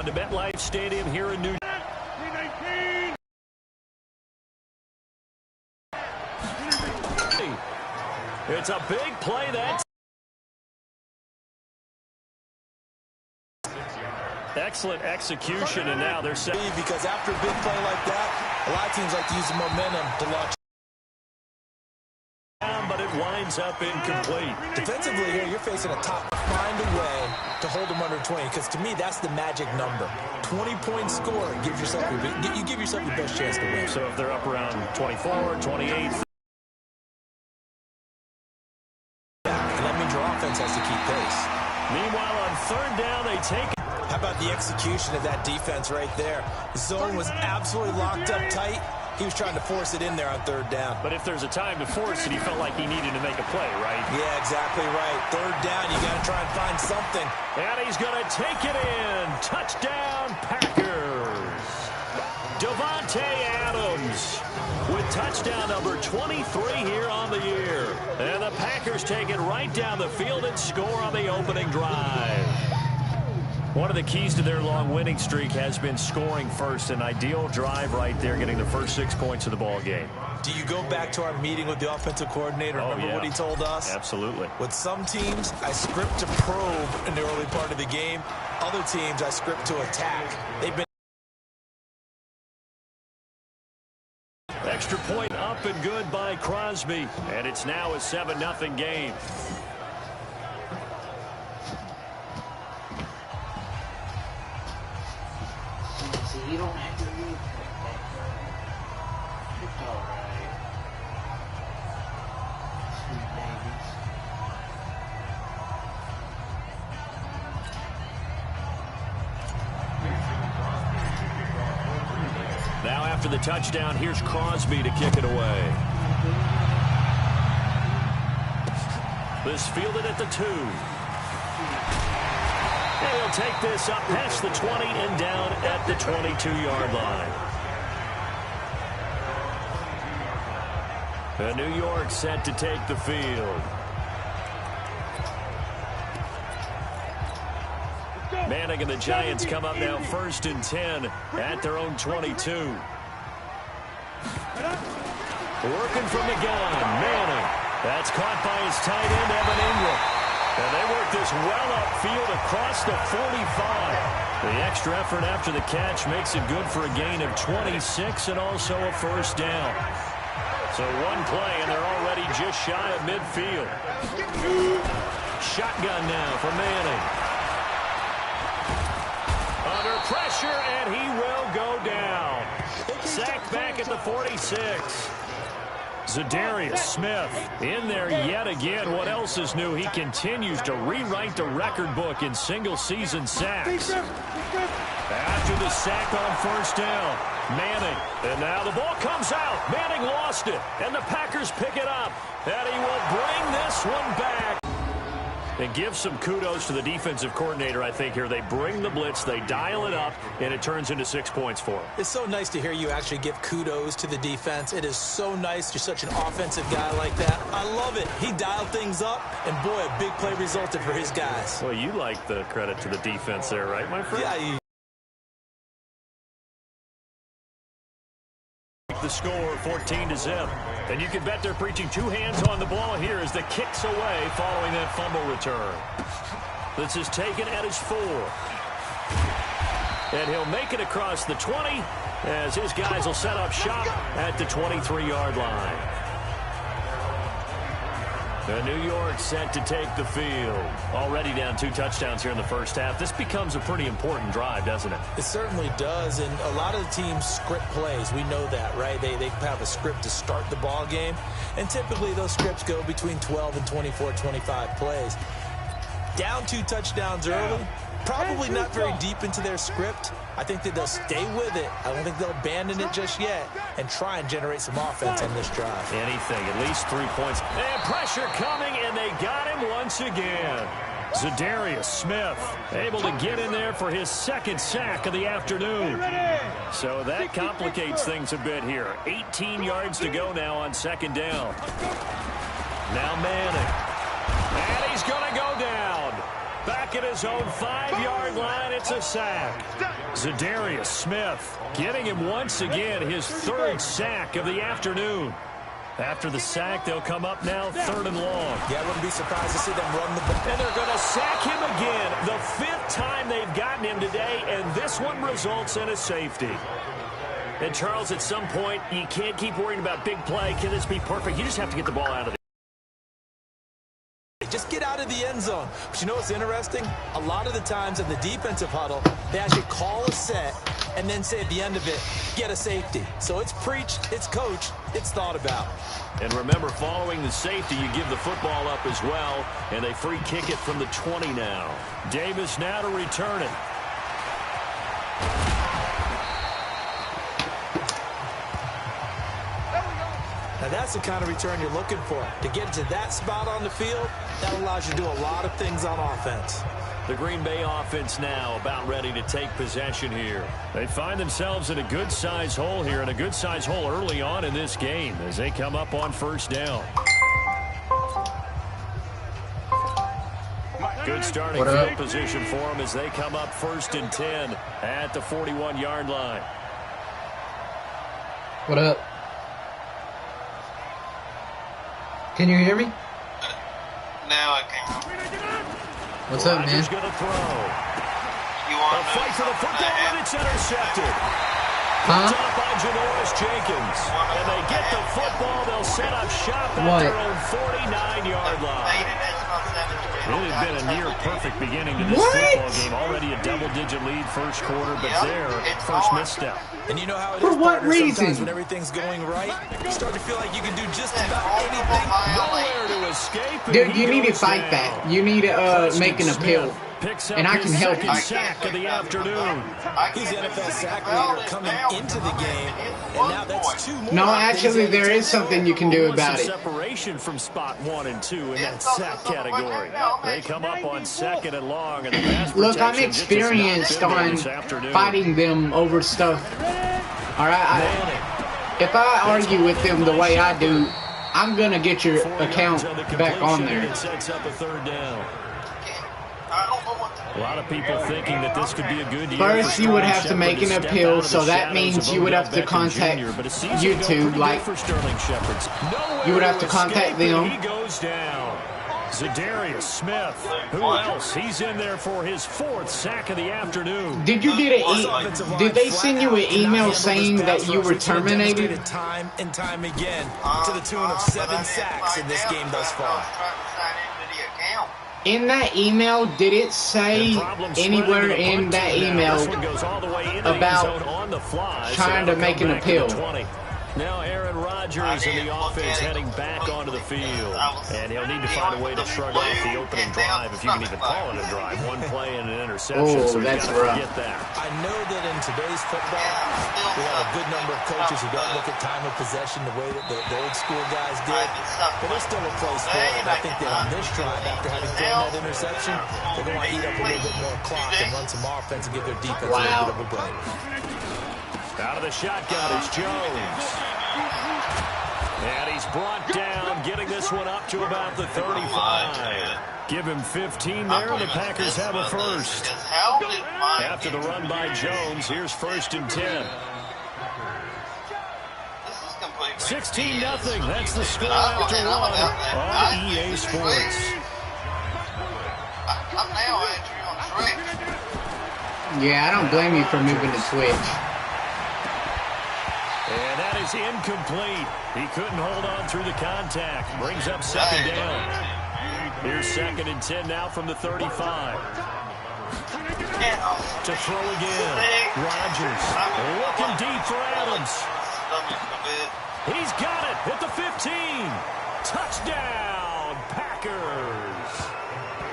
To MetLife Stadium here in New York. It's a big play. That's excellent execution, and now they're set. Because after a big play like that, a lot of teams like to use the momentum to launch. But it winds up incomplete. Defensively here, you're facing a top. Find a way to hold them under 20, because to me, that's the magic number. 20-point score gives yourself you give yourself your best chance to win. So if they're up around 24, 28. That means your offense has to keep pace. Meanwhile, on third down, they take it. How about the execution of that defense right there? The zone was absolutely locked up tight. He was trying to force it in there on third down. But if there's a time to force it, he felt like he needed to make a play, right? Yeah, exactly right. Third down, you got to try and find something. And he's going to take it in. Touchdown, Packers. Davante Adams with touchdown number 23 here on the year. And the Packers take it right down the field and score on the opening drive. One of the keys to their long winning streak has been scoring first. An ideal drive right there, getting the first 6 points of the ball game. Do you go back to our meeting with the offensive coordinator? Remember what he told us? Absolutely. With some teams, I script to probe in the early part of the game. Other teams, I script to attack. They've been extra point up and good by Crosby. And it's now a 7-0 game. You don't have to read that. It's all right. Sweet babies. Now after the touchdown, here's Crosby to kick it away. This fielded at the 2. And he'll take this up past the 20 and down at the 22-yard line. And New York set to take the field. Manning and the Giants come up now 1st and 10 at their own 22. Working from the gun, Manning. That's caught by his tight end, Evan Ingram. And they work this well upfield across the 45. The extra effort after the catch makes it good for a gain of 26 and also a first down. So one play, and they're already just shy of midfield. Shotgun now for Manning. Under pressure, and he will go down. Sacked back at the 46. Zadarius Smith in there yet again. What else is new? He continues to rewrite the record book in single-season sacks. After the sack on first down, Manning. And now the ball comes out. Manning lost it, and the Packers pick it up. And he will bring this one back. And give some kudos to the defensive coordinator, I think, here. They bring the blitz, they dial it up, and it turns into 6 points for them. It's so nice to hear you actually give kudos to the defense. It is so nice. You're such an offensive guy like that. I love it. He dialed things up, and boy, a big play resulted for his guys. Well, you like the credit to the defense there, right, my friend? Yeah, The score 14-0. And you can bet they're preaching 2 hands on the ball here as the kick's away following that fumble return. This is taken at his 4. And he'll make it across the 20 as his guys will set up shop at the 23-yard line. And New York set to take the field. Already down 2 touchdowns here in the first half. This becomes a pretty important drive, doesn't it? It certainly does, and a lot of the teams script plays. We know that, right? They have a script to start the ball game, and typically those scripts go between 12 and 24, 25 plays. Down 2 touchdowns early, probably not very deep into their script. I think that they'll stay with it. I don't think they'll abandon it just yet and try and generate some offense on this drive. Anything, at least 3 points. And pressure coming, and they got him once again. Zadarius Smith able to get in there for his 2nd sack of the afternoon. So that complicates things a bit here. 18 yards to go now on 2nd down. Now Manning. And he's going to go down. Back at his own 5-yard line, it's a sack. Zadarius Smith getting him once again his 3rd sack of the afternoon. After the sack, they'll come up now 3rd and long. Yeah, I wouldn't be surprised to see them run the ball. And they're going to sack him again. The 5th time they've gotten him today, and this one results in a safety. And, Charles, at some point, you can't keep worrying about big play. Can this be perfect? You just have to get the ball out of there. Just get out of the end zone. But you know what's interesting? A lot of the times in the defensive huddle, they actually call a set and then say at the end of it, get a safety. So it's preached, it's coached, it's thought about. And remember, following the safety, you give the football up as well, and they free kick it from the 20 now. Davis now to return it. Now that's the kind of return you're looking for. To get to that spot on the field, that allows you to do a lot of things on offense. The Green Bay offense now about ready to take possession here. They find themselves in a good-sized hole here, and a good-sized hole early on in this game as they come up on 1st down. Good starting field position for them as they come up 1st and 10 at the 41-yard line. What up? Can you hear me? Now I can. What's up, man? Going to throw. You want A fight for the football, and it's intercepted. Huh? Picked up by Janoris Jenkins. And they get the football. They'll set up shop at What? their own 49-yard line. It had been a near-perfect beginning to this football game. Already a double-digit lead 1st quarter, but their first misstep. And you know how it For is, what partner, reason? sometimes when everything's going right, you start to feel like you can do just about anything. Nowhere to escape. Dude, you need to fight that. You need to make an appeal. And I can help you. Sack of the afternoon. He's the NFL sack leader coming into the game, and now that's 2 more. No, actually, there is something you can do about it. Separation from spot 1 and 2 in that sack category. They come up on 2nd and long, and the pass Look, I'm protection just experienced has not been on there this afternoon. fighting them over stuff. All right, if I argue with them the way I do, I'm gonna get your account back on there. It sets up a 3rd down. A lot of people thinking that this could be a good year. First, you would have to make an appeal, so that means you would have to contact YouTube, like, you would have to contact them. He goes down. Zadarius Smith. Who else? He's in there for his 4th sack of the afternoon. Did you get did they send you an email saying that you were terminated? Time and time again to the tune of 7 sacks in this game thus far. In that email, did it say anywhere in that email about trying to make an appeal? Now Aaron Rodgers in the offense heading back onto the field. And he'll need to find a way to shrug off the opening drive, if you can even call it a drive. 1 play and an interception, so that's he's got to rough. get that. I know that in today's football, we have a good number of coaches who don't look at time of possession the way that the old school guys did. But there's still a place for it. And I think that on this drive, after having thrown that interception, they're going to eat up a little bit more clock and run some offense and give their defense a little bit of a break. Out of the shotgun is Jones. And he's brought down, getting this one up to about the 35. Give him 15 there, and the Packers have a first. After the run by Jones, here's 1st and 10. 16-0. That's the score after 1 on EA Sports. I'm now actually on Twitch. Yeah, I don't blame you for moving to Twitch. And that is incomplete. He couldn't hold on through the contact. Brings up 2nd down. Here's 2nd and 10 now from the 35. To throw again. Rodgers looking deep for Adams. He's got it at the 15. Touchdown, Packers.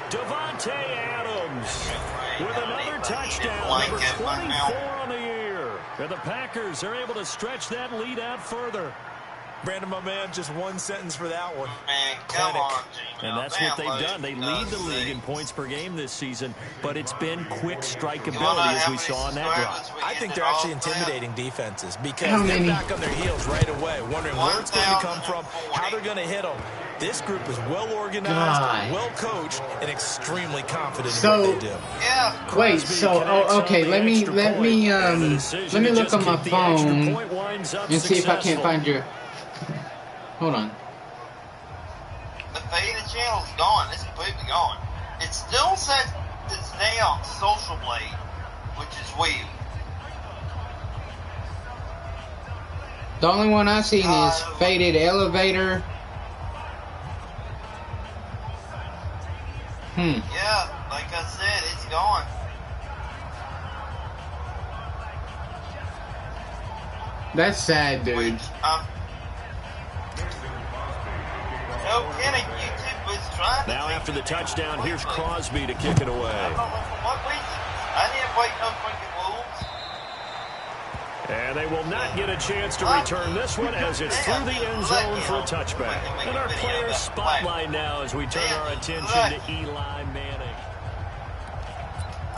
Davante Adams with another touchdown, number 24 on the year. And the Packers are able to stretch that lead out further. Brandon, my man, just one sentence for that one. Man, come on, And that's what they've done. They lead the league in points per game this season, but it's been quick strikeability as we saw on that drive. I think they're actually intimidating defenses because How they're many? back on their heels right away, wondering where it's going to come from, how they're going to hit them. This group is well organized, well coached, and extremely confident in what they do. Yeah. Wait, so okay, let me look on my phone and see if I can't find your. Hold on. The faded channel's gone. It's completely gone. It still says it's down Social Blade, which is weird. The only one I've seen is Faded Elevator. Yeah, like I said, it's gone. That's sad, dude. No kidding, YouTube was trying to Now after the touchdown, here's Crosby to kick it away. I don't know for what reason. I didn't break no freaking rules. And they will not get a chance to return this one as it's through the end zone for a touchback. And our players spotlight now as we turn our attention to Eli Manning.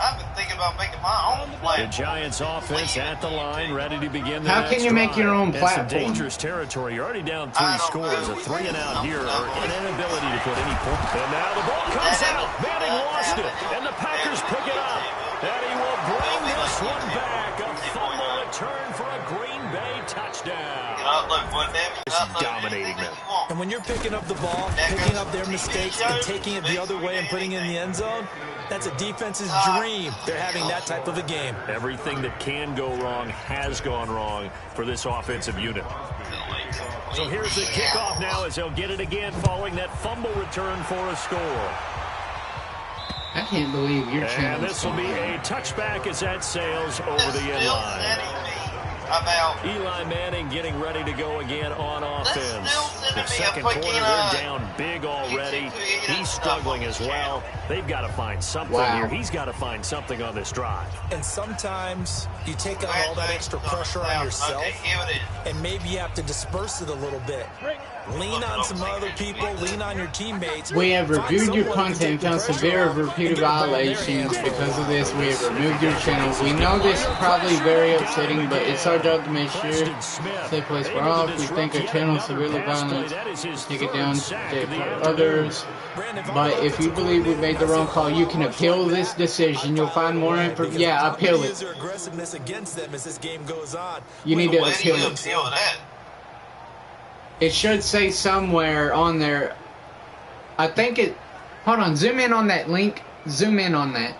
I've been thinking about making my own play. The Giants offense at the line, ready to begin the How can you make your own platform? That's some dangerous territory. You're already down 3 scores. A 3-and-out here, or an inability to put any point. And now the ball comes out. Manning lost it, and the Packers pick it up. And he will bring this one back. A fumble return for a Green Bay touchdown. It's dominating them. And when you're picking up the ball, picking up their mistakes, and taking it the other way and putting it in the end zone, that's a defense's dream. They're having that type of a game. Everything that can go wrong has gone wrong for this offensive unit. So here's the kickoff now as they'll get it again following that fumble return for a score. I can't believe your channel. And this will be a touchback as that sails over the end line. Eli Manning getting ready to go again on offense. The second quarter, they're down big already. He's struggling as well. They've got to find something here. He's got to find something on this drive. And sometimes you take on all that extra pressure on yourself, and maybe you have to disperse it a little bit. Lean on some other people, lean on your teammates. We have reviewed your content and found severe repeated violations. Because of this, we have removed your channel. We know this is probably very upsetting, but it's our job to make sure safe place for all. If we think our channel is severely violent, take it down to others. But if you believe we made the wrong call, you can appeal this decision. You'll find more information. Yeah, appeal it. You need to appeal it. It should say somewhere on there. I think it. Hold on. Zoom in on that link. Zoom in on that.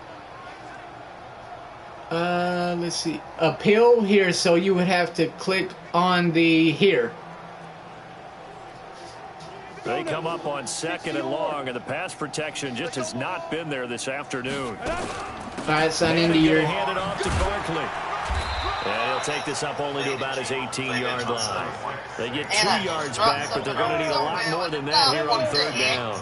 Let's see. Appeal here. So you would have to click on the here. They come up on 2nd and long, and the pass protection just has not been there this afternoon. All right, sign into your. Hand it off to Barkley. And he'll take this up only to about his 18-yard line. They get 2 yards back, but they're going to need a lot more than that here on 3rd down.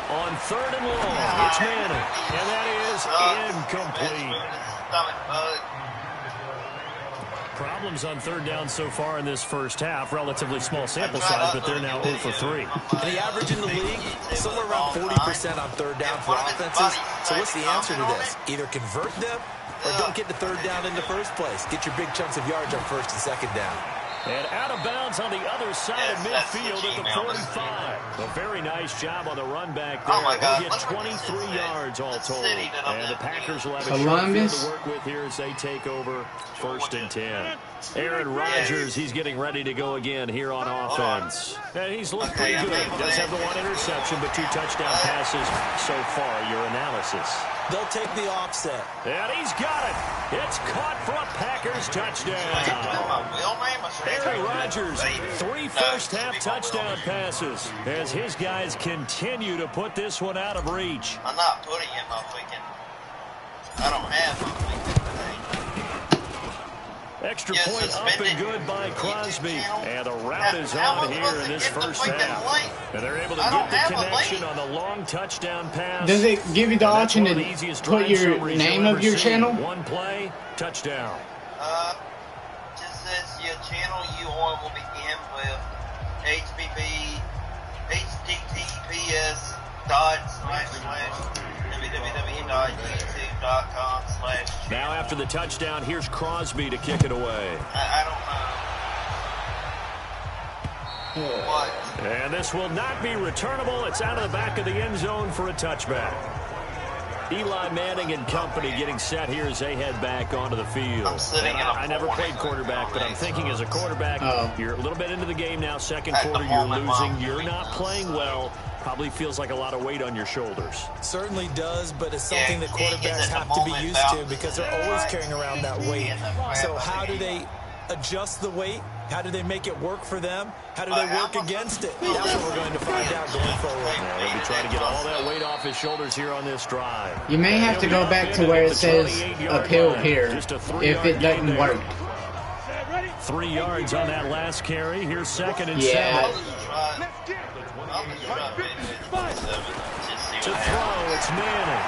On 3rd and long, it's Manning, and that is incomplete. Problems on 3rd down so far in this first half. Relatively small sample size, but they're now 0 for 3. And the average in the league, somewhere around 40% on 3rd down for offenses. So what's the answer to this? Either convert them or don't get the 3rd down in the first place. Get your big chunks of yards on 1st and 2nd down. And out of bounds on the other side of midfield at the 45. A very nice job on the run back there. They get 23 yards all told. And the Packers will have a short field to work with here as they take over 1st and 10. Aaron Rodgers, he's getting ready to go again here on offense. And he's looked pretty good. Does have the 1 interception, but 2 touchdown passes so far. Your analysis. They'll take the offset. And he's got it. It's caught for a Packers touchdown. Aaron Rodgers, 3 first-half touchdown passes as his guys continue to put this one out of reach. I'm not putting in my freaking. I don't have my freaking thing. Extra point up and good by Crosby. And the route is on here in this first half. And they're able to get the connection on the long touchdown pass. Does it give you the option to put your name of your channel? 1 play, touchdown. Just says your channel URL will begin with https://www.youtube.com/. Now after the touchdown, here's Crosby to kick it away. I don't know. What? And this will not be returnable. It's out of the back of the end zone for a touchback. Eli Manning and company getting set here as they head back onto the field. I never played quarterback, but I'm thinking as a quarterback, you're a little bit into the game now. Second quarter, you're losing. You're not playing well. Probably feels like a lot of weight on your shoulders. Certainly does, but it's something that quarterbacks have to be used to because they're always carrying around that weight. So how do they adjust the weight? How do they make it work for them? How do they work against it? That's what we're going to find out going forward. Yeah, they'll be trying to get all that weight off his shoulders here on this drive. You may have to go back to where it says uphill here if it doesn't work. 3 yards on that last carry. Here's 2nd and 7. To throw, it's Manning.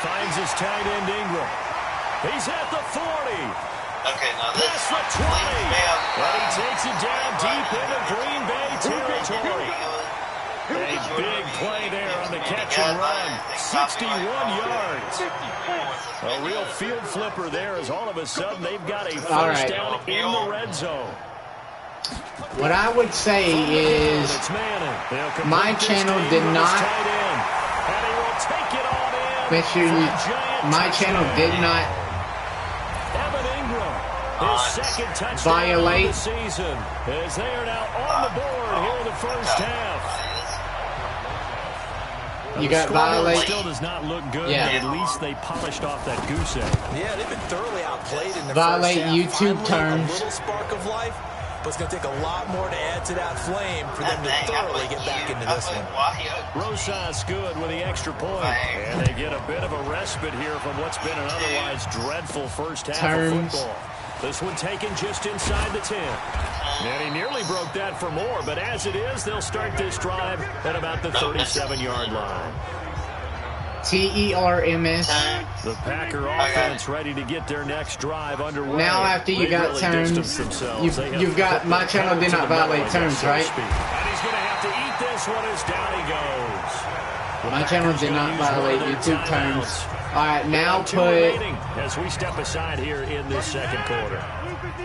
Finds his tight end Ingram. He's at the 40. Okay, now this That's the 20. And he takes it down deep into Green Bay territory. A big play there on the catch and run. 61 yards. A real field flipper there as all of a sudden they've got a first down in the red zone. What I would say is my channel did not make sure my channel did not violate. As they are now on the board here in the first half. You got violate. Still does not look good. Yeah. But at least they polished off that goose egg. Yeah, they've been thoroughly outplayed in the violate first half. YouTube Finally, terms. a little spark of life, but it's going to take a lot more to add to that flame for them to thoroughly get back into this one. Rosas good with the extra point. And they get a bit of a respite here from what's been an otherwise dreadful first half of football. This one taken just inside the 10. And he nearly broke that for more, but as it is, they'll start this drive at about the 37-yard line. TERMS. The Packer offense ready to get their next drive underway. Now after you got terms, you've got my channel did not violate terms, right? And he's going to have to eat this one as down he goes. My channel did not violate YouTube terms. All right, now put as we step aside here in this second quarter.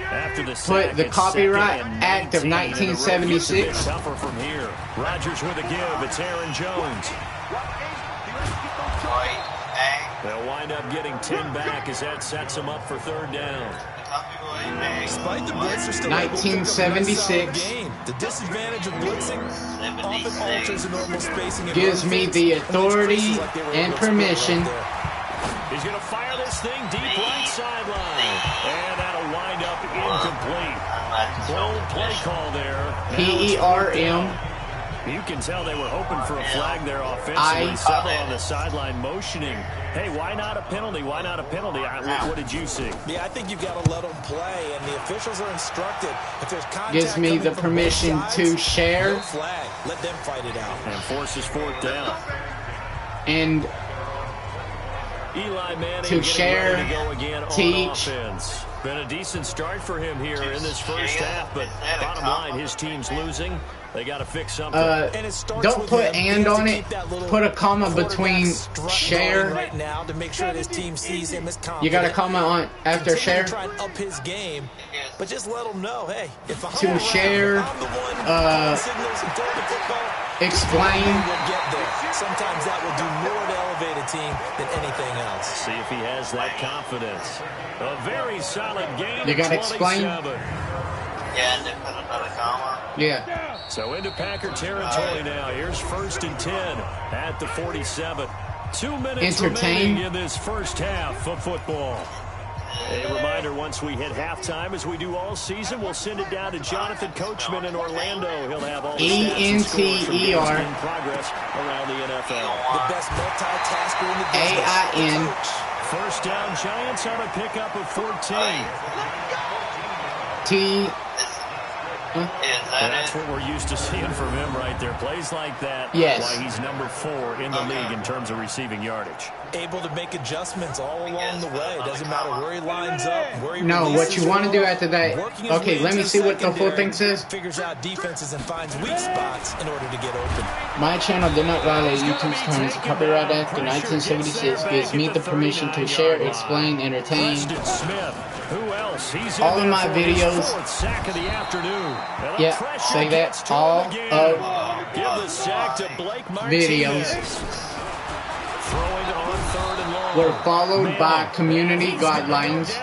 After the put the Copyright Act of 1976. Tougher from here. Rodgers with a give. It's Aaron Jones. They'll wind up getting 10 back as that sets them up for third down. Despite the blitz, they're still 1976 the disadvantage of blitzing often alters the normal spacing. gives me the authority and permission. He's going to fire this thing deep right sideline. And that'll wind up incomplete. Bold play call there. PERM. You can tell they were hoping for a flag there offensively. Several on the sideline motioning. Hey, why not a penalty? Why not a penalty? What did you see? Yeah, I think you've got to let them play, and the officials are instructed. If there's contact Gives me the permission to share. no flag. Let them fight it out. And forces fourth down. And Eli Manning to share, to go again teach. On offense. Been a decent start for him here in this first half, but bottom line, his team's losing. They got to fix something. Don't put "and" on it. Put a comma between share. Right now to make sure his team sees him as confident. You got a comma on after share. Try and up his game, but just let him know, hey, if I'm to share, explain. Sometimes that will do more to elevate a team than anything else. See if he has that confidence. A very solid game. You got to explain. Yeah, and then put another comma. Yeah. So into Packer territory now. Here's 1st and 10 at the 47. 2 minutes remaining in this first half of football. A reminder, once we hit halftime, as we do all season, we'll send it down to Jonathan Coachman in Orlando. He'll have all the stats and scores from games in progress around the NFL. The best multitasker in the business. AIN. First down, Giants on a pickup of 14. That's what we're used to seeing from him right there. Plays like that. Yes. Why he's number 4 in the league in terms of receiving yardage. Able to make adjustments all along the way. Doesn't matter where he lines up, where he No, what you want to do after that. Okay, let me see what the full thing says. Figures out defenses and finds weak spots in order to get open. My channel did not violate YouTube's terms. The Copyright Act of 1976 gives me the permission to share, explain, entertain. Smith. Who else? He's all of my videos. Sack of the afternoon. Yeah, say that all of Give the sack to Blake videos Throwing on 3rd and long. were followed by community guidelines.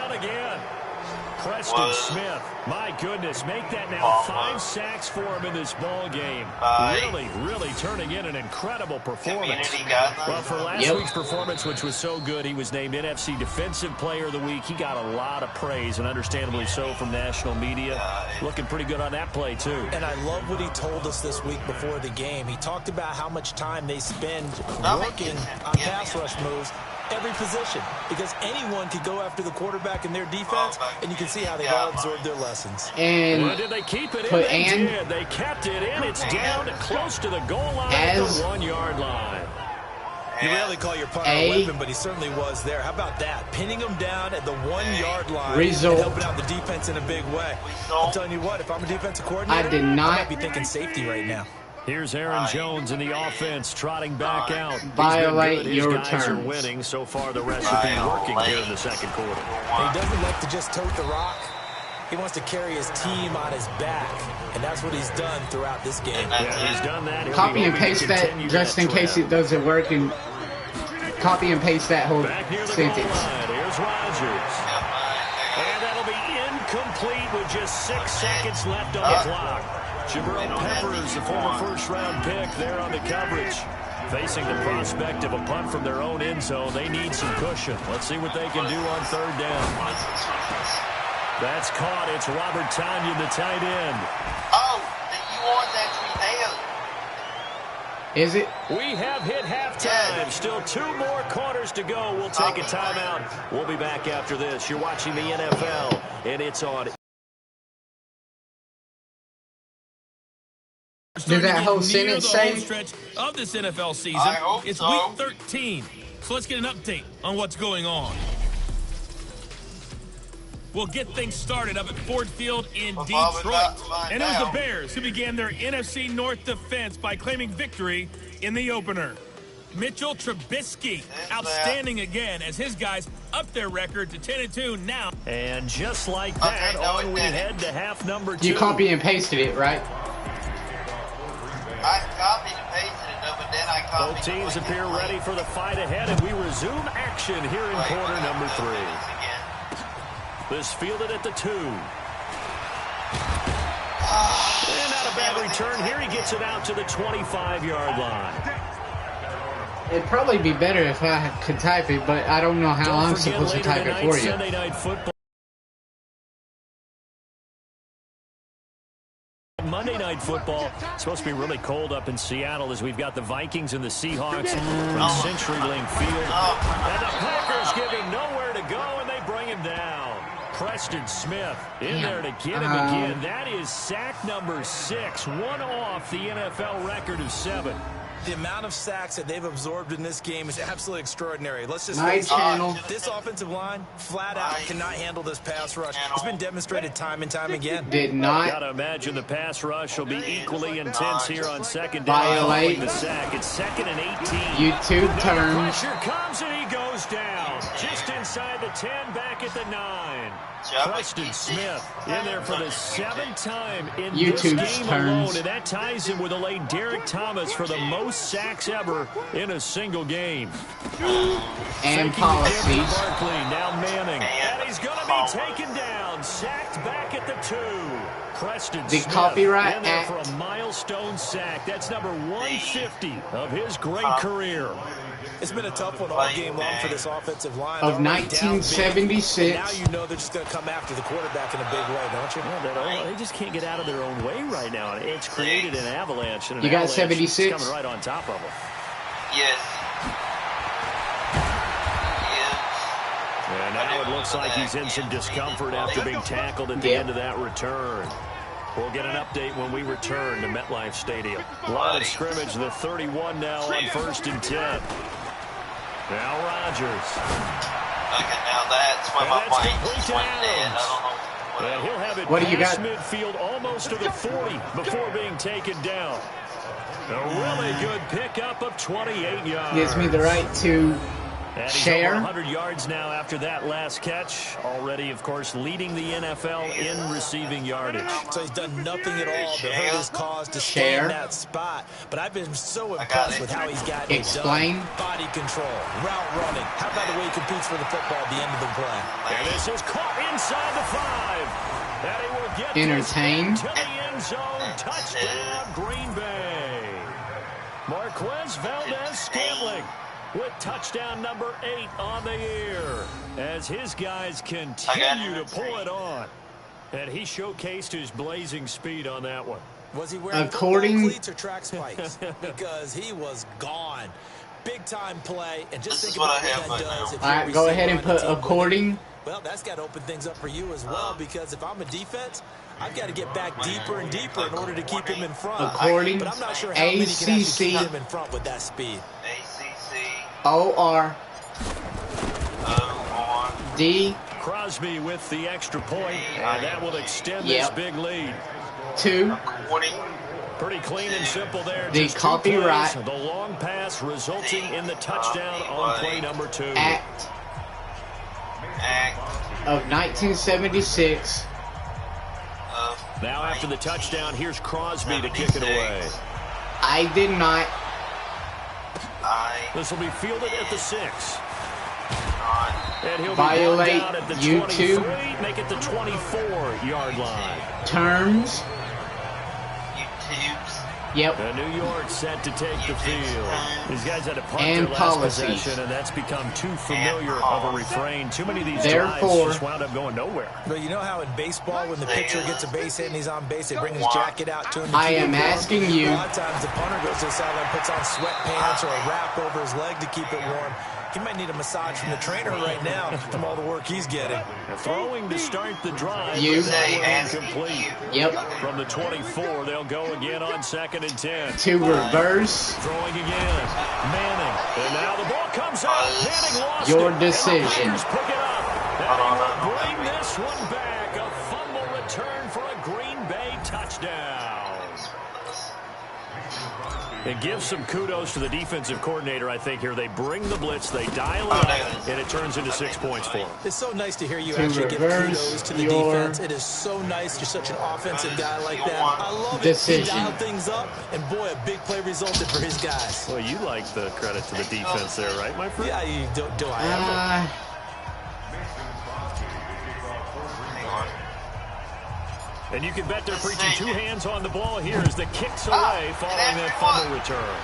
Preston Smith, my goodness, make that now 5 sacks for him in this ball game. Really turning in an incredible performance. Well, for last week's performance, which was so good, he was named NFC Defensive Player of the Week. He got a lot of praise, and understandably so, from national media. Looking pretty good on that play, too. And I love what he told us this week before the game. He talked about how much time they spend working on pass rush moves. Every position, because anyone could go after the quarterback in their defense, and you can see how they all absorb their lessons. And did they keep it in? They kept it in. It's down close to the goal line at the 1-yard line. You rarely call your partner a weapon, but he certainly was there. How about that? Pinning him down at the 1-yard line and helping out the defense in a big way. I'm telling you what, if I'm a defensive coordinator, I might be thinking safety right now. Here's Aaron Jones in the offense, trotting back out. Violate your terms. Guys are winning. So far, the recipe working here in the second quarter. He doesn't like to just tote the rock. He wants to carry his team on his back, and that's what he's done throughout this game. Yeah, he's done that. He'll copy and paste that just in case it doesn't work, and copy and paste that whole sentence. Here's Rodgers. And that'll be incomplete with just 6 seconds left on the clock. Jabril Peppers, the former first-round pick, there on the coverage. Facing the prospect of a punt from their own end zone, they need some cushion. Let's see what they can do on 3rd down. That's caught. It's Robert Tonyan, the tight end. Oh, you want that to be nailed. Is it? We have hit halftime. Still 2 more quarters to go. We'll take a timeout. We'll be back after this. You're watching the NFL, and it's on. Did that whole sentence say? Stretch of this NFL season. It's week 13. So let's get an update on what's going on. We'll get things started up at Ford Field in Detroit. And it was the Bears who began their NFC North defense by claiming victory in the opener. Mitchell Trubisky, outstanding again as his guys up their record to 10-2 now. And just like that, on we head to half number 2. You copy and pasted it, right? I copied and pasted it, but then I copied. Both teams appear ready for the fight ahead, and we resume action here in quarter number 3. This fielded at the 2. And not a bad return here. He gets it out to the 25-yard line. It'd probably be better if I could type it, but I don't know how I'm supposed to type it for you. Sunday Night Football. Monday Night Football. It's supposed to be really cold up in Seattle as we've got the Vikings and the Seahawks from CenturyLink Field. And the Packers give him nowhere to go, and they bring him down. Preston Smith in there to get him again. That is sack number 6, one off the NFL record of 7. The amount of sacks that they've absorbed in this game is absolutely extraordinary. Let's just face it. This offensive line flat out cannot handle this pass rush. It's been demonstrated time and time again. Did not. Gotta imagine the pass rush will be equally intense here on 2nd down. Violate the sack. It's 2nd and 18. YouTube terms. Pressure comes and he goes down. Just inside the 10, back at the 9. Preston Smith in there for the 7th time in YouTube's this game terms. alone, and that ties him with the late Derek Thomas for the most sacks ever in a single game. And policies. Barkley, now Manning, and he's going to be taken down, sacked back at the 2. Preston The Smith Copyright in there Act for a milestone sack. That's number 150 of his great career. It's been a tough one all game long for this offensive line. Of 1976. Now you know they're just going to come after the quarterback in a big way, don't you? Yeah, they just can't get out of their own way right now. It's created an avalanche. And you got 76? Coming right on top of them. Yes. And now it looks like he's in some discomfort after being tackled at the end of that return. We'll get an update when we return to MetLife Stadium. Line of scrimmage, the 31 now on 1st and 10. Now Rodgers. Okay, now that's why my mind just went dead. I don't know And he'll have it what do you got? Midfield almost to the 40 before being taken down. A really good pickup of 28 yards. Gives me the right to And he's over 100 yards now after that last catch. Already, of course, leading the NFL in receiving yardage. So he's done nothing at all to hurt his cause to stay in that spot. But I've been so impressed with how he's gotten it done. Body control, route running. How about the way he competes for the football at the end of the play? And this is caught inside the 5. And he will get entertained to the end zone. Touchdown, Green Bay. Marquez Valdez-Scantling with touchdown number 8 on the year as his guys continue to pull it on. And he showcased his blazing speed on that one. Was he wearing football cleats or track spikes? Because he was gone. Big time play. And just think about what that does. All right, go ahead and put according. Well, that's got to open things up for you as well, because if I'm a defense, I've got to get back deeper and deeper in order to keep him in front. According, but I'm not sure how many can actually keep him in front with that speed. D. Crosby with the extra point, and that will extend this big lead. 2. Pretty clean and simple there. The copyright. The long pass resulting in the touchdown on play number 2. Act of 1976. Now after the touchdown, here's Crosby to kick it away. I did not. This will be fielded at the 6. And he'll violate be at the YouTube. 23, make it the 24-yard line. Terms. Yep. And New York set to take the field. These guys had to punt and their last policies. possession, and that's become too familiar of a refrain. Too many of these drives just wound up going nowhere. But you know how in baseball, when the pitcher gets a base hit and he's on base, they bring his jacket out to him. I am asking you. A lot of times the punter goes to the sideline, puts on sweatpants or a wrap over his leg to keep it warm. He might need a massage from the trainer right now from all the work he's getting. Throwing to start the drive. You. Incomplete. Yep. From the 24, they'll go again on 2nd and 10. To reverse. Throwing again. Manning. And now the ball comes out. Manning lost your it. decision. And the Packers pick it up. And he will bring this one back. A fumble return for a Green Bay touchdown. And give some kudos to the defensive coordinator, I think, here. They bring the blitz, they dial it up, and it turns into 6 points for them. It's so nice to hear you actually give kudos to the defense. It is so nice. You're such an offensive guy like that. I love it. He dialed things up, and boy, a big play resulted for his guys. Well, you like the credit to the defense there, right, my friend? Yeah, you do I ever? And you can bet they're preaching 2 hands on the ball here as the kicks away following that fumble return.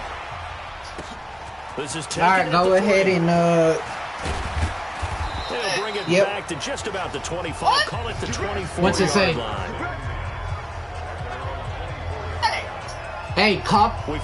This is all right, go ahead and they'll bring it back to just about the 25. Call it the 24. What's it say? Line. Hey, copy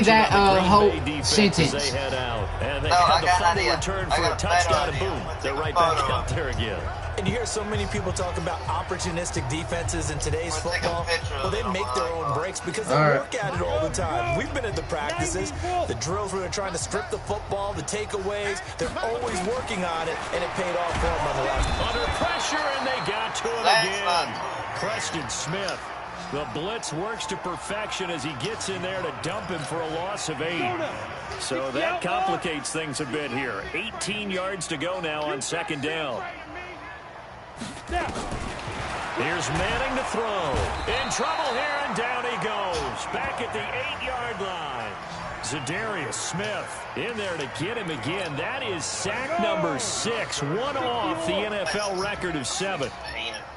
that whole sentence. They head out. And they have the fumble return for a touchdown, and boom, they're right back out there again. And you hear so many people talk about opportunistic defenses in today's football. Well, they make their own breaks because they work at it all the time. We've been at the practices, the drills where they're trying to strip the football, the takeaways. They're always working on it, and it paid off for them on the last. Under pressure, and they got to it again. Preston Smith. The blitz works to perfection as he gets in there to dump him for a loss of 8. So that complicates things a bit here. 18 yards to go now on 2nd down. Here's Manning to throw. In trouble here, and down he goes. Back at the 8-yard line. Zadarius Smith in there to get him again. That is sack number 6. One off the NFL record of 7.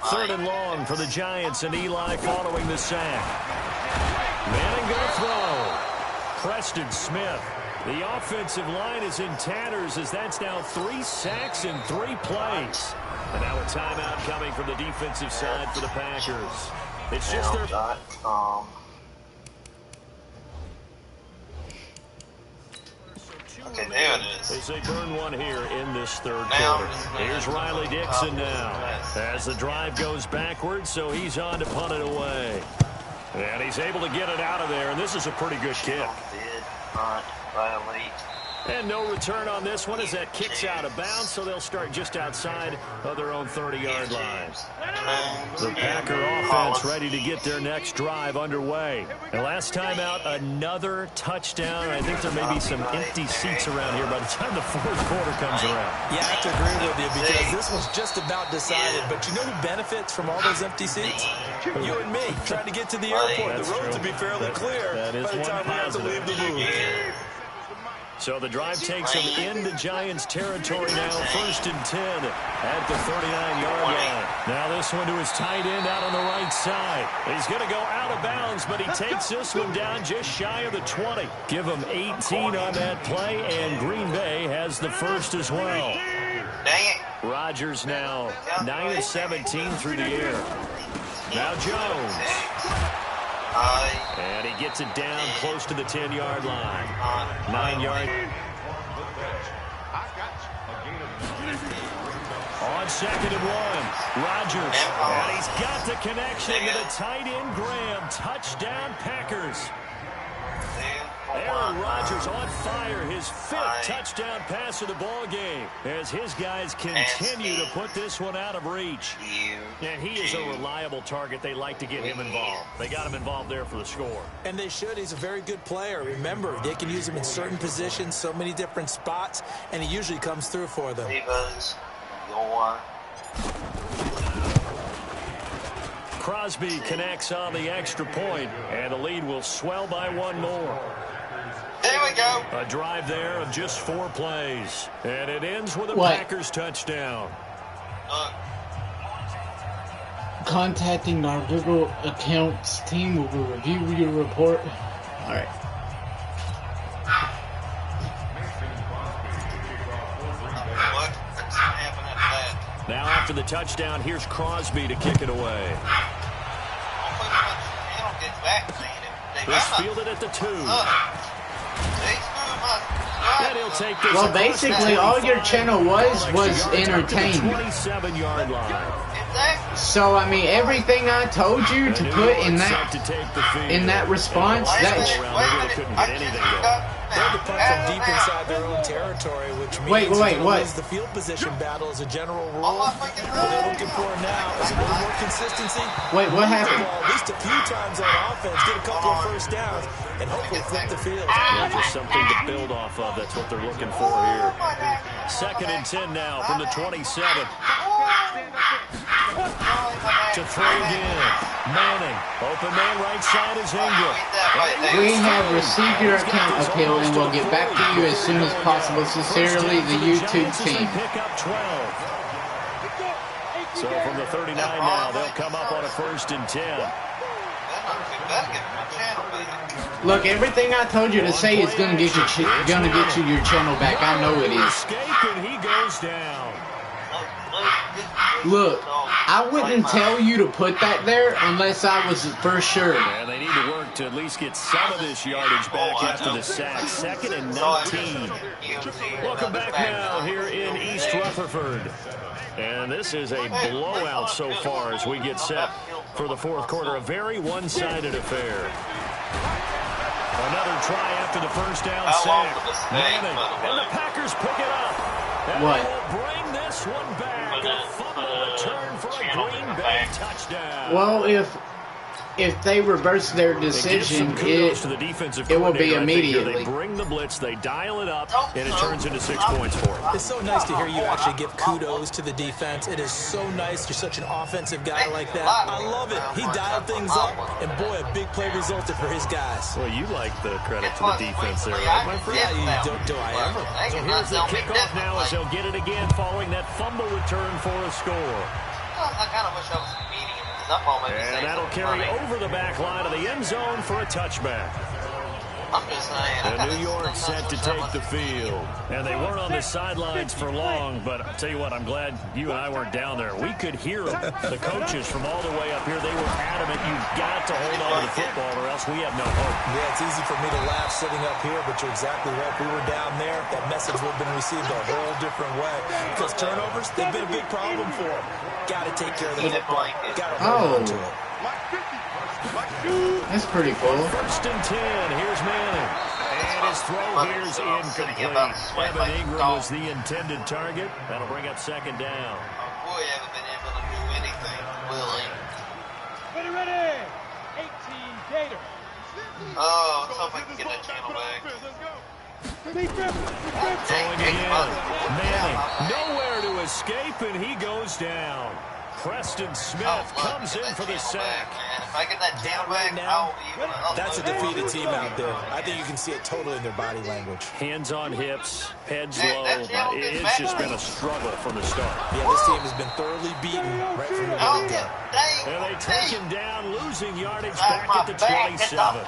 3rd and long for the Giants, and Eli following the sack. Manning going to throw. Preston Smith. The offensive line is in tatters as that's now 3 sacks in 3 plays. And now a timeout coming from the defensive side for the Packers. It's just their... Okay, there it is. As they burn one here in this 3rd quarter. Here's Riley Dixon now. As the drive goes backwards, so he's on to punt it away. And he's able to get it out of there, and this is a pretty good kick. Violate. And no return on this one as that kicks out of bounds, so they'll start just outside of their own 30-yard line. The Packer offense ready to get their next drive underway. And last time out, another touchdown. I think there may be some empty seats around here by the time the fourth quarter comes around. Yeah, I have to agree with you because this was just about decided. But you know who benefits from all those empty seats? You and me, trying to get to the airport. The roads will be fairly clear by the time we have to leave the booth. So the drive takes them into Giants territory now, 1st and 10 at the 39-yard line. Now this one to his tight end out on the right side. He's going to go out of bounds, but he takes this one down just shy of the 20. Give him 18 on that play, and Green Bay has the first as well. Rodgers now 9 of 17 through the air. Now Jones. And he gets it down close to the 10-yard line. 9-yard. On 2nd and 1, Rodgers. And he's got the connection to the tight end Graham. Touchdown Packers. Aaron Rodgers on fire, his 5th touchdown pass of the ball game as his guys continue to put this one out of reach. And he is a reliable target. They like to get him involved. They got him involved there for the score. And they should. He's a very good player. Remember, they can use him in certain positions, so many different spots, and he usually comes through for them. Crosby connects on the extra point, and the lead will swell by one more. There we go. A drive there of just 4 plays. And it ends with a Packers touchdown. Contacting our Google accounts team will review your report. All right. Now after the touchdown, here's Crosby to kick it away. It's fielded at the 2. And he'll take this. Well, basically, all your channel was entertainment. 27-yard line. So, I mean, everything I told you to put in that response, couldn't get anything going. They had to punt from deep inside their own territory, which means what? The field position battle is a general rule. What they're looking for now is a little more consistency. Wait, what happened? At least a few times on offense, get a couple of first downs, and hopefully flip the field. Yeah, just something to build off of. That's what they're looking for here. 2nd and 10 now from the 27. To throw again. Manning. Open man right side is Ingram. We have received your account appeal and will get back to you as soon as possible. Sincerely, the YouTube team. Pick up 12. So from the 39 now, they'll come up on a 1st and 10. Look, everything I told you to say is gonna get you your channel back. I know it is. Escape and he goes down. Look, I wouldn't tell you to put that there unless I was for sure. And they need to work to at least get some of this yardage back after the sack. 2nd and 19. Welcome back now here in East Rutherford. And this is a blowout so far as we get set for the fourth quarter. A very one-sided affair. Another try after the first down sack. Manning, and the Packers pick it up. And they'll bring this one back. A fumble return for a Green Bay touchdown. Well, if they reverse their decision, it will be immediately. They bring the blitz, they dial it up, and it turns into 6 points for them. It's so nice to hear you actually give kudos to the defense. It is so nice. You're such an offensive guy like that. I love it. He dialed things up, and boy, a big play resulted for his guys. Well, you like the credit to the defense there, right, my friend? Yeah, do I ever? So here's the kickoff now as they'll get it again following that fumble return for a score. I kind of wish I was meeting him. And that'll carry over the back line of the end zone for a touchback. I'm just saying. And New York set to take the field. And they weren't on the sidelines for long, but I'll tell you what, I'm glad you and I weren't down there. We could hear them. The coaches from all the way up here, they were adamant, you've got to hold on to the football or else we have no hope. Yeah, it's easy for me to laugh sitting up here, but you're exactly right. If we were down there, that message would have been received a whole different way. Because turnovers, they've been a big problem for them. Got to take care of the football. Got to hold on to it. That's pretty cool. 1st and 10. Here's Manning. And And his throw here is incomplete. Evan Ingram was the intended target. That'll bring up second down. Boy, haven't been able to do anything, will he? Ready. 18 Gator. Oh, let's hope I can get that channel back. Throwing again. Manning, nowhere to escape, and he goes down. Preston Smith comes in for the sack. If I get that channel back, I'll even That's a defeated team out there. I think you can see it totally in their body language. Hands on hips, heads low. It's just been a struggle from the start. Yeah, this team has been thoroughly beaten right from the get-go. And they take him down, losing yardage back at the 27.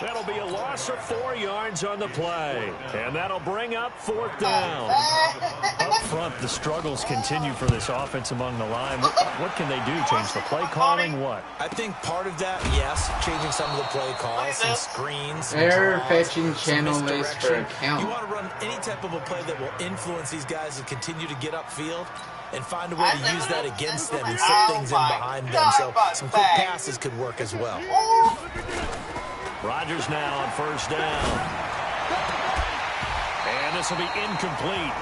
That'll be a loss of 4 yards on the play. And that'll bring up fourth down. Up front, the struggles continue for this offense among the line. What can they do? Change the play calling? What? I think part of that, yes, changing some of the play calls, some screens. Error fetching channel list for account. You want to run any type of a play that will influence these guys to continue to get upfield and find a way to use that against them and set things in behind them. So some quick passes could work as well. Rodgers now on first down. And this will be incomplete.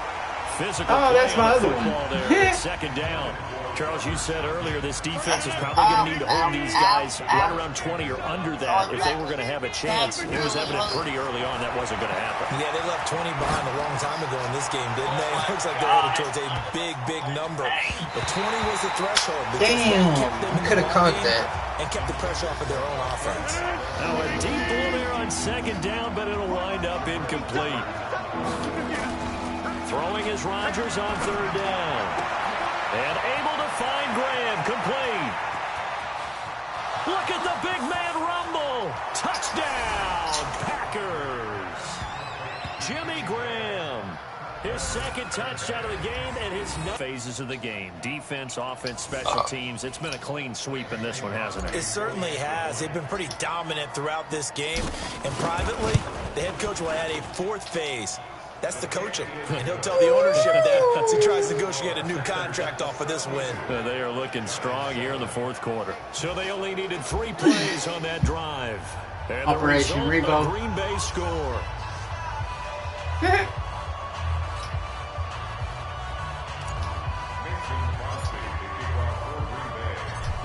Physical that's my other football one. there. Second down. Charles, you said earlier this defense is probably going to need to hold these guys right around 20 or under that if they were going to have a chance. It was evident pretty early on that wasn't going to happen. Yeah, they left 20 behind a long time ago in this game, didn't they? It looks like they're headed towards a big, big number. But 20 was the threshold. Damn, you could have caught that. And kept the pressure off of their own offense. Now a deep ball there on second down, but it'll wind up incomplete. Throwing is Rodgers on third down. And able to find Graham, complete. Look at the big man rumble. Touchdown, Packers. Jimmy Graham. His second touchdown of the game and his phases of the game. Defense, offense, special teams. It's been a clean sweep in this one, hasn't it? It certainly has. They've been pretty dominant throughout this game. And privately, the head coach will add a fourth phase. That's the coaching. And he'll tell the ownership that as he tries to negotiate a new contract off of this win. They are looking strong here in the fourth quarter. So they only needed 3 plays on that drive. And Operation Rebo. Green Bay score.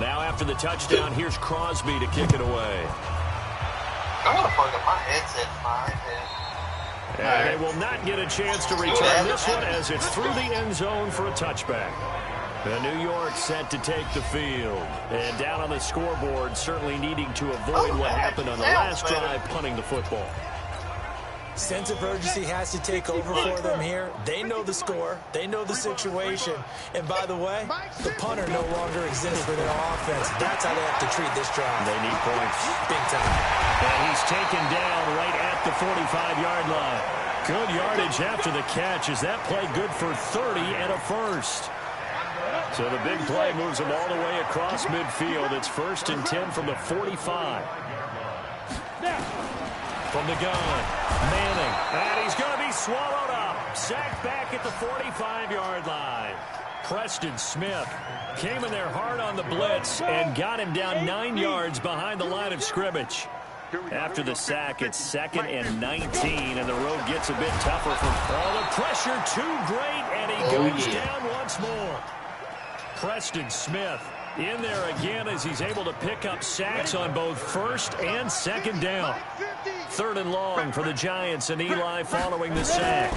Now after the touchdown, here's Crosby to kick it away. I'm going to plug up my headset fine. And they will not get a chance to return this one as it's through the end zone for a touchback. The New York set to take the field. And down on the scoreboard, certainly needing to avoid what happened on the last drive, punting the football. Sense of urgency has to take over for them here. They know the score. They know the situation. And by the way, the punter no longer exists for their offense. That's how they have to treat this drive. They need points. Big time. And he's taken down right at the 45-yard line. Good yardage after the catch. Is that play good for 30 and a first? So the big play moves him all the way across midfield. It's 1st and 10 from the 45. From the gun, Manning, and he's going to be swallowed up. Sacked back at the 45-yard line. Preston Smith came in there hard on the blitz and got him down 9 yards behind the line of scrimmage. After the sack, it's 2nd and 19, and the road gets a bit tougher from all the pressure. Too great, and he goes down once more. Preston Smith in there again as he's able to pick up sacks on both 1st and 2nd down. 3rd and long for the Giants, and Eli following the sack.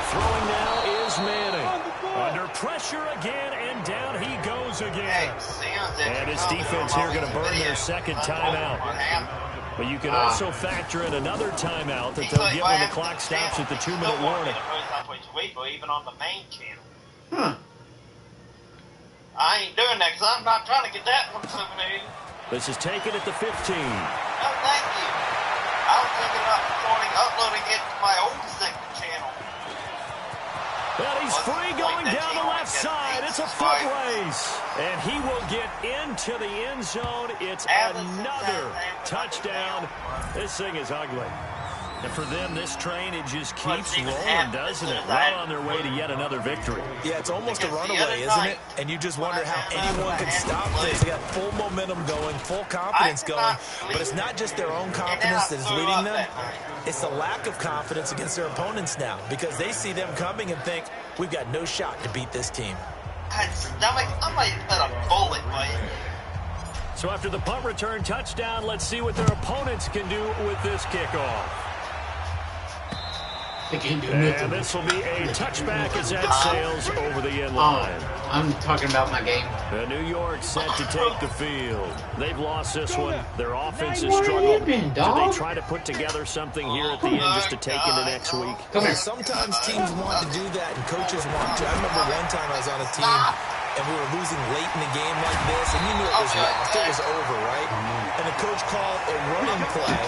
Throwing now is Manning. Under pressure again, and down he goes again. And his defense here going to burn their 2nd timeout. But you can also factor in another timeout that they'll get when the clock stops at the 2-minute warning. Even on the main channel. Huh. I ain't doing that because I'm not trying to get that from somebody. This is taken at the 15. No, thank you. I was thinking about uploading it to my old 2nd channel. And he's free going down the left side. It's a foot race. And he will get into the end zone. It's another touchdown. This thing is ugly. And for them, this train, it just keeps rolling, doesn't it? Well on their way to yet another victory. Yeah, it's almost a runaway, isn't it? And you just wonder how anyone can stop this. They got full momentum going, full confidence going. But it's not just their own confidence that is leading them. It's the lack of confidence against their opponents now, because they see them coming and think, we've got no shot to beat this team. I might let a bullet, mate. So after the punt return touchdown, let's see what their opponents can do with this kickoff. They can't do And nothing. this will be a touchback as that sails over the end line. I'm talking about my game. New York set to take the field. They've lost this one. Their offense has Where struggled. you been, Do dog? they try to put together something here at the end just to take into next week? Come on. Sometimes teams want to do that, and coaches want to. I remember one time I was on a team, and we were losing late in the game like this, and you knew it was lost. It was over, right? And the coach called a running play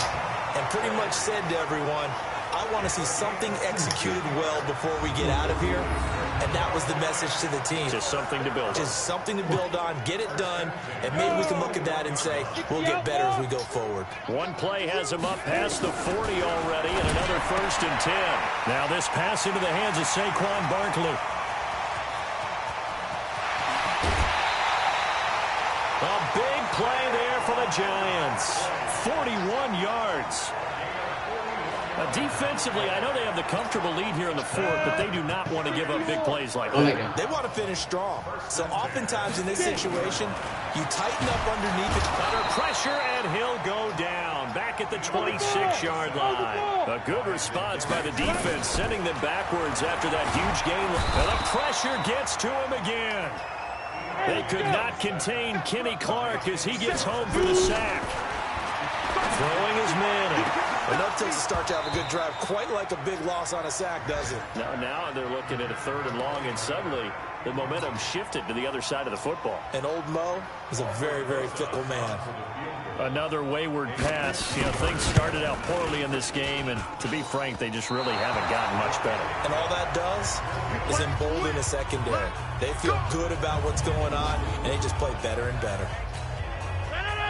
and pretty much said to everyone, I want to see something executed well before we get out of here. And that was the message to the team. Just something to build on. Just something to build on, get it done, and maybe we can look at that and say, we'll get better as we go forward. One play has him up past the 40 already, and another 1st and 10. Now this pass into the hands of Saquon Barkley. A big play there for the Giants. 41 yards. Defensively, I know they have the comfortable lead here in the 4th, but they do not want to give up big plays like that. They want to finish strong. So oftentimes in this situation, you tighten up underneath it. Under pressure, and he'll go down. Back at the 26-yard line. A good response by the defense, sending them backwards after that huge gain. And the pressure gets to him again. They could not contain Kenny Clark as he gets home for the sack. Throwing his man. Enough takes to start to have a good drive. Quite like a big loss on a sack, does it? Now they're looking at a 3rd and long, and suddenly the momentum shifted to the other side of the football. And old Mo is a very, very fickle man. Another wayward pass. You know, things started out poorly in this game, and to be frank, they just really haven't gotten much better. And all that does is embolden the secondary. They feel good about what's going on, and they just play better and better.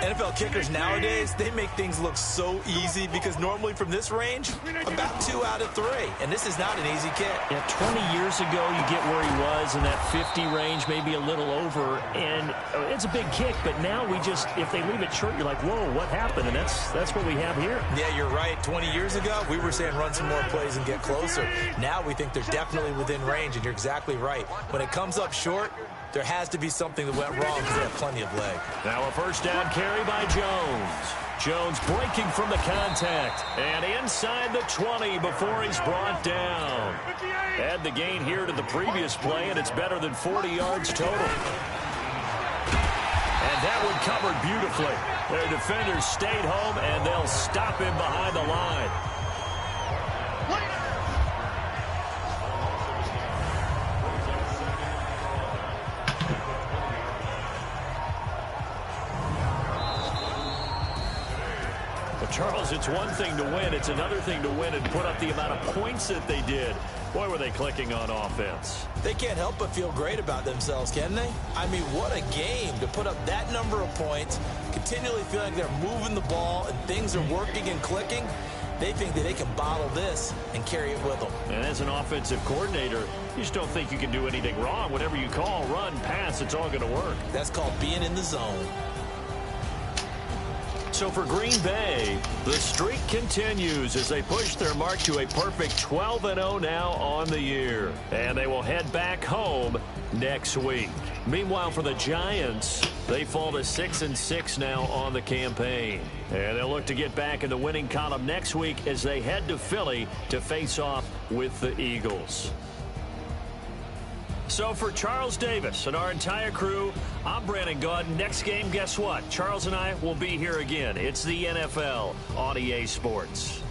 NFL kickers nowadays, they make things look so easy because normally from this range, about 2 out of 3. And this is not an easy kick. Yeah, 20 years ago, you get where he was in that 50 range, maybe a little over, and it's a big kick. But now we just, if they leave it short, you're like, whoa, what happened? And that's what we have here. Yeah, you're right. 20 years ago, we were saying run some more plays and get closer. Now we think they're definitely within range, and you're exactly right. When it comes up short, there has to be something that went wrong because they have plenty of leg. Now a 1st down carry by Jones. Jones breaking from the contact. And inside the 20 before he's brought down. Add the gain here to the previous play, and it's better than 40 yards total. And that one covered beautifully. Their defenders stayed home, and they'll stop him behind the line. Charles, it's one thing to win. It's another thing to win and put up the amount of points that they did. Boy, were they clicking on offense. They can't help but feel great about themselves, can they? I mean, what a game to put up that number of points, continually feel like they're moving the ball and things are working and clicking. They think that they can bottle this and carry it with them. And as an offensive coordinator, you just don't think you can do anything wrong. Whatever you call, run, pass, it's all going to work. That's called being in the zone. So for Green Bay, the streak continues as they push their mark to a perfect 12-0 now on the year. And they will head back home next week. Meanwhile, for the Giants, they fall to 6-6 now on the campaign. And they'll look to get back in the winning column next week as they head to Philly to face off with the Eagles. So for Charles Davis and our entire crew, I'm Brandon Gaudin. Next game, guess what? Charles and I will be here again. It's the NFL on EA Sports.